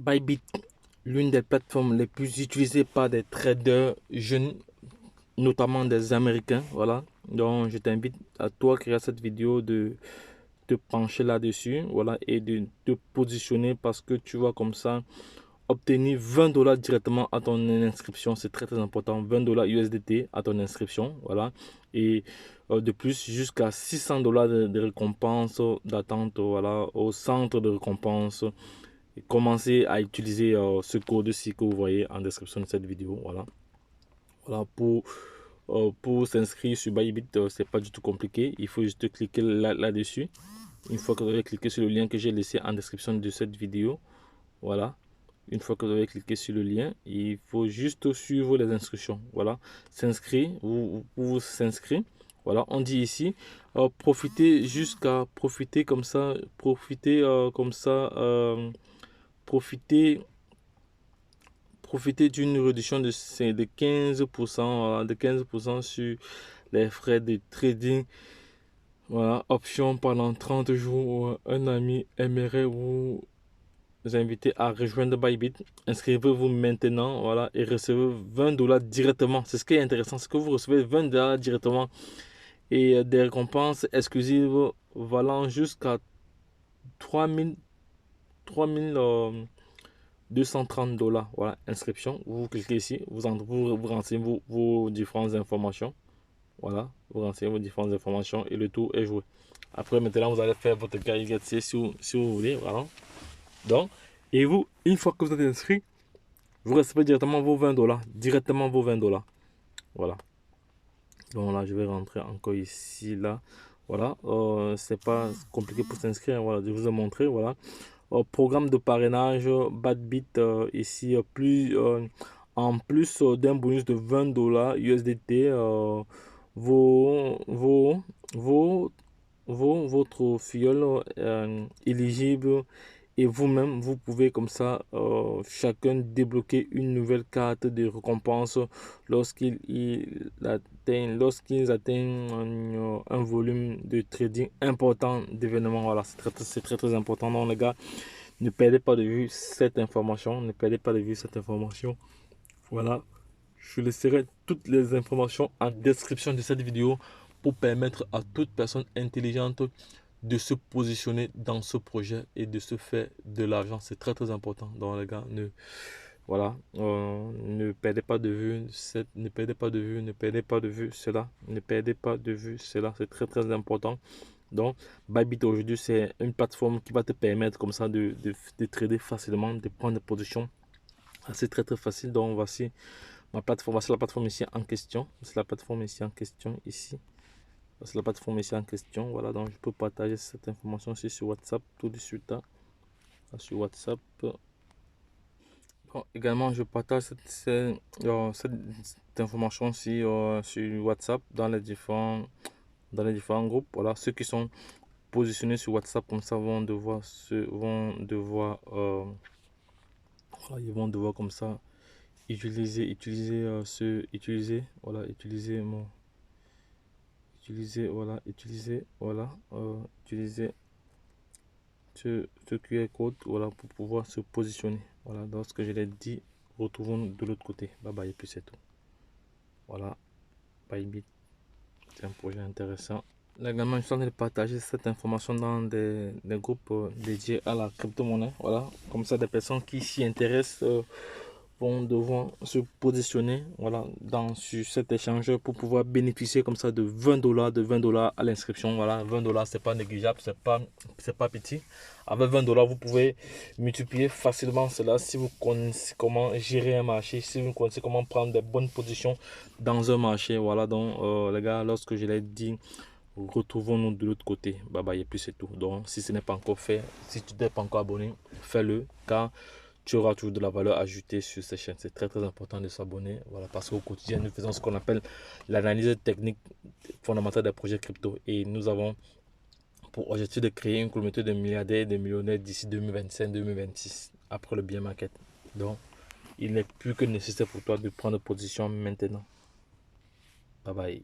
Bybit, l'une des plateformes les plus utilisées par des traders jeunes, notamment des Américains. Voilà. Donc, je t'invite à toi qui regarde cette vidéo de te pencher là-dessus, voilà, et de te positionner parce que tu vas comme ça obtenir 20 dollars directement à ton inscription. C'est très très important. 20 dollars USDT à ton inscription, voilà. Et de plus, jusqu'à 600 dollars de récompense d'attente, voilà, au centre de récompense. Et commencez à utiliser ce code-ci que vous voyez en description de cette vidéo, voilà. Voilà, pour s'inscrire sur Bybit, c'est pas du tout compliqué. Il faut juste cliquer là-dessus. Une fois que vous avez cliqué sur le lien que j'ai laissé en description de cette vidéo, voilà. Une fois que vous avez cliqué sur le lien, il faut juste suivre les instructions. Voilà, s'inscrire, vous s'inscrire. Voilà, on dit ici, profitez jusqu'à profiter comme ça, profiter d'une réduction de 15%, voilà, de 15% sur les frais de trading. Voilà, option pendant 30 jours. Un ami aimerait vous inviter à rejoindre Bybit. Inscrivez-vous maintenant, voilà, et recevez 20 dollars directement. C'est ce qui est intéressant, c'est que vous recevez 20 dollars directement et des récompenses exclusives valant jusqu'à 3000 230 dollars. Voilà, inscription. Vous cliquez ici, vous renseignez vos différentes informations. Voilà, vous renseignez vos différentes informations et le tour est joué. Après, maintenant, vous allez faire votre carrière si vous voulez. Voilà. Donc, et vous, une fois que vous êtes inscrit, vous recevez directement vos 20 dollars. Directement vos 20 dollars. Voilà. Donc là, je vais rentrer encore ici, là. Voilà. C'est pas compliqué pour s'inscrire. Voilà, je vous ai montré. Voilà. Programme de parrainage Bybit ici, en plus d'un bonus de 20 dollars USDT, vos, vos, vos, votre filleul éligible et vous-même, vous pouvez comme ça chacun débloquer une nouvelle carte de récompense lorsqu'ils atteignent un volume de trading important d'événements. Voilà, c'est très très important. Donc les gars, ne perdez pas de vue cette information. Ne perdez pas de vue cette information. Voilà, je laisserai toutes les informations en description de cette vidéo pour permettre à toute personne intelligente de se positionner dans ce projet et de se faire de l'argent. C'est très très important. Donc les gars, voilà, ne perdez pas de vue ne perdez pas de vue, ne perdez pas de vue cela, ne perdez pas de vue cela, c'est très très important. Donc, Bybit aujourd'hui, c'est une plateforme qui va te permettre comme ça de trader facilement, de prendre des positions. C'est très très facile. Donc, voici ma plateforme, voici la plateforme ici en question. C'est la plateforme ici en question, ici. C'est la plateforme ici en question. Voilà, donc je peux partager cette information aussi sur WhatsApp tout de suite. Hein. Sur WhatsApp. Bon, également, je partage cette information aussi sur WhatsApp dans les différents groupes. Voilà, ceux qui sont positionnés sur WhatsApp comme ça voilà, ils vont devoir comme ça voilà, utiliser ce QR code, voilà, pour pouvoir se positionner. Voilà, donc ce que je l'ai dit, retrouvons de l'autre côté. Bye bye, et puis c'est tout. Voilà, Bybit, c'est un projet intéressant. Là également, je suis en train de partager cette information dans des groupes dédiés à la crypto-monnaie. Voilà, comme ça, des personnes qui s'y intéressent vont devoir se positionner, voilà, sur cet échangeur pour pouvoir bénéficier comme ça de 20 dollars, à l'inscription. Voilà, 20 dollars, c'est pas négligeable, c'est pas petit. Avec 20 dollars, vous pouvez multiplier facilement cela si vous connaissez comment gérer un marché, si vous connaissez comment prendre des bonnes positions dans un marché. Voilà, donc les gars, lorsque je l'ai dit, retrouvons-nous de l'autre côté. Bye bye, et puis c'est tout. Donc, si ce n'est pas encore fait, si tu n'es pas encore abonné, fais-le, car tu auras toujours de la valeur ajoutée sur ces chaînes. C'est très très important de s'abonner. Voilà, parce qu'au quotidien, nous faisons ce qu'on appelle l'analyse technique fondamentale des projets crypto. Et nous avons pour objectif de créer une communauté de milliardaires et de millionnaires d'ici 2025-2026, après le bien market. Donc, il n'est plus que nécessaire pour toi de prendre position maintenant. Bye bye.